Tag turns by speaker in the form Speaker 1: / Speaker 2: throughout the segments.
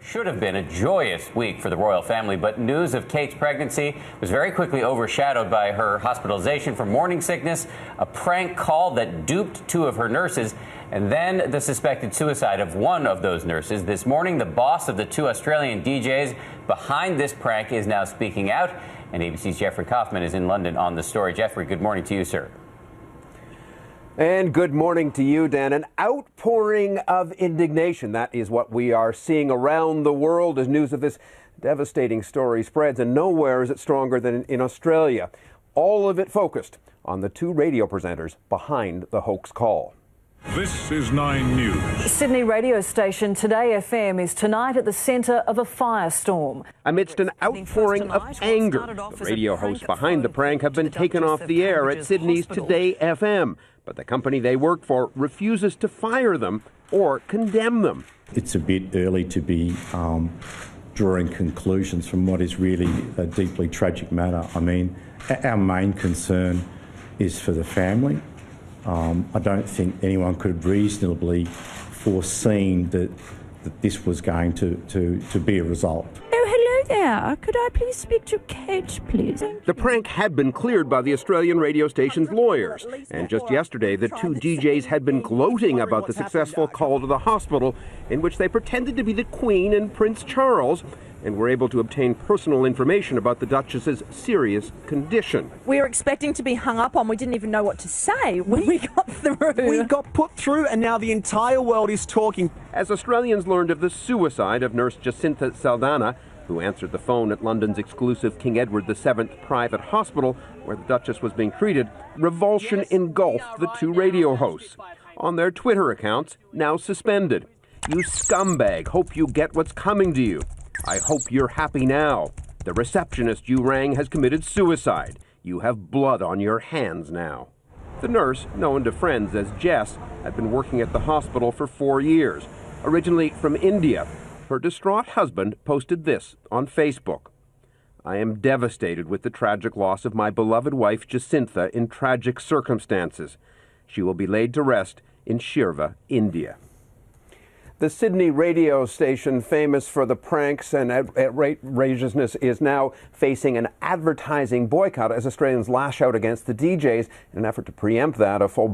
Speaker 1: should have been a joyous week for the royal family, but news of Kate's pregnancy was very quickly overshadowed by her hospitalization for morning sickness, a prank call that duped two of her nurses, and then the suspected suicide of one of those nurses. This morning, the boss of the two Australian DJs behind this prank is now speaking out, and ABC's Jeffrey Kofman is in London on the story. Jeffrey, good morning to you, sir.
Speaker 2: And good morning to you, Dan. An outpouring of indignation. That is what we are seeing around the world as news of this devastating story spreads. And nowhere is it stronger than in Australia. All of it focused on the two radio presenters behind the hoax call.
Speaker 3: This is 9 News.
Speaker 4: Sydney radio station Today FM is tonight at the centre of a firestorm.
Speaker 2: Amidst an outpouring of anger, the radio hosts behind the prank have been taken off the air at Sydney's Today FM. But the company they work for refuses to fire them or condemn them.
Speaker 5: It's a bit early to be drawing conclusions from what is really a deeply tragic matter. I mean, our main concern is for the family. I don't think anyone could have reasonably foreseen that this was going to be a result.
Speaker 6: There, could I please speak to Kate, please?
Speaker 2: The prank had been cleared by the Australian radio station's lawyers, and just yesterday the two DJs had been gloating about the successful call to the hospital in which they pretended to be the Queen and Prince Charles and were able to obtain personal information about the Duchess's serious condition.
Speaker 6: We were expecting to be hung up on. We didn't even know what to say when we got through.
Speaker 7: We got put through, and now the entire world is talking.
Speaker 2: As Australians learned of the suicide of nurse Jacintha Saldanha, who answered the phone at London's exclusive King Edward VII private hospital where the Duchess was being treated, revulsion engulfed the two radio hosts. On their Twitter accounts, now suspended. "You scumbag, hope you get what's coming to you. I hope you're happy now. The receptionist you rang has committed suicide. You have blood on your hands now." The nurse, known to friends as Jess, had been working at the hospital for 4 years. Originally from India, her distraught husband posted this on Facebook. "I am devastated with the tragic loss of my beloved wife Jacintha in tragic circumstances. She will be laid to rest in Shirva, India." The Sydney radio station, famous for the pranks and outrageousness, is now facing an advertising boycott as Australians lash out against the DJs. In an effort to preempt that, the full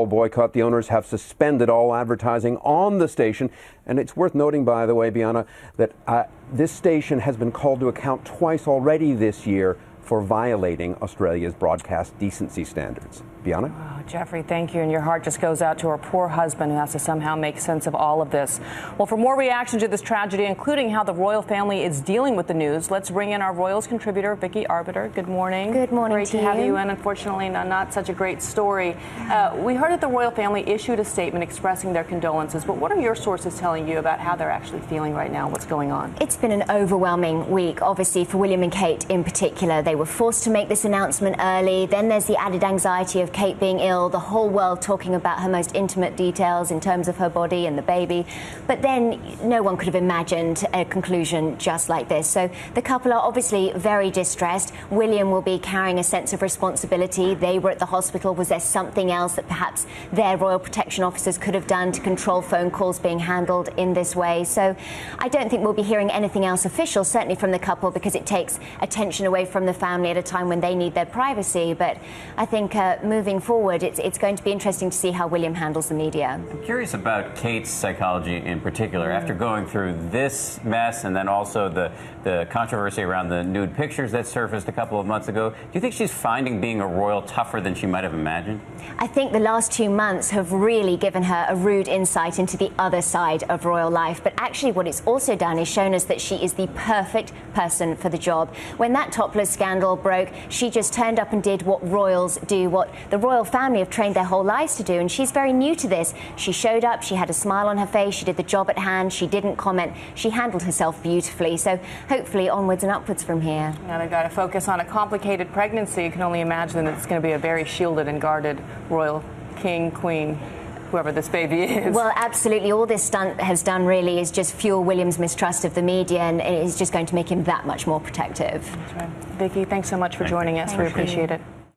Speaker 2: boycott, the owners have suspended all advertising on the station. And it's worth noting, by the way, Bianna, that this station has been called to account twice already this year for violating Australia's broadcast decency standards. Bianna?
Speaker 4: Oh, Jeffrey, thank you. And your heart just goes out to her poor husband who has to somehow make sense of all of this. Well, for more reaction to this tragedy, including how the royal family is dealing with the news, let's bring in our Royals contributor, Vicky Arbiter. Good morning.
Speaker 8: Good morning.
Speaker 4: Great to have you in. Unfortunately, not such a great story. We heard that the royal family issued a statement expressing their condolences, but what are your sources telling you about how they're actually feeling right now? What's going on?
Speaker 8: It's been an overwhelming week, obviously, for William and Kate in particular. They were forced to make this announcement early. Then there's the added anxiety of Kate being ill, the whole world talking about her most intimate details in terms of her body and the baby. But then no one could have imagined a conclusion just like this. So the couple are obviously very distressed. William will be carrying a sense of responsibility. They were at the hospital. Was there something else that perhaps their royal protection officers could have done to control phone calls being handled in this way? So I don't think we'll be hearing anything else official, certainly from the couple, because it takes attention away from the family at a time when they need their privacy. But I think moving forward, it's going to be interesting to see how William handles the media.
Speaker 1: I'm curious about Kate's psychology in particular. After going through this mess and then also the controversy around the nude pictures that surfaced a couple of months ago, do you think she's finding being a royal tougher than she might have imagined?
Speaker 8: I think the last 2 months have really given her a rude insight into the other side of royal life. But actually what it's also done is shown us that she is the perfect person for the job. When that topless scandal broke, she just turned up and did what royals do, what the royal family have trained their whole lives to do, and she's very new to this. She showed up, she had a smile on her face, she did the job at hand, she didn't comment, she handled herself beautifully. So hopefully onwards and upwards from here.
Speaker 4: Now they've got to focus on a complicated pregnancy. You can only imagine that it's going to be a very shielded and guarded royal king, queen, whoever this baby is.
Speaker 8: Well, absolutely. All this stunt has done really is just fuel William's mistrust of the media, and it's just going to make him that much more protective.
Speaker 4: That's right. Vicky, thanks so much for joining us. We appreciate it.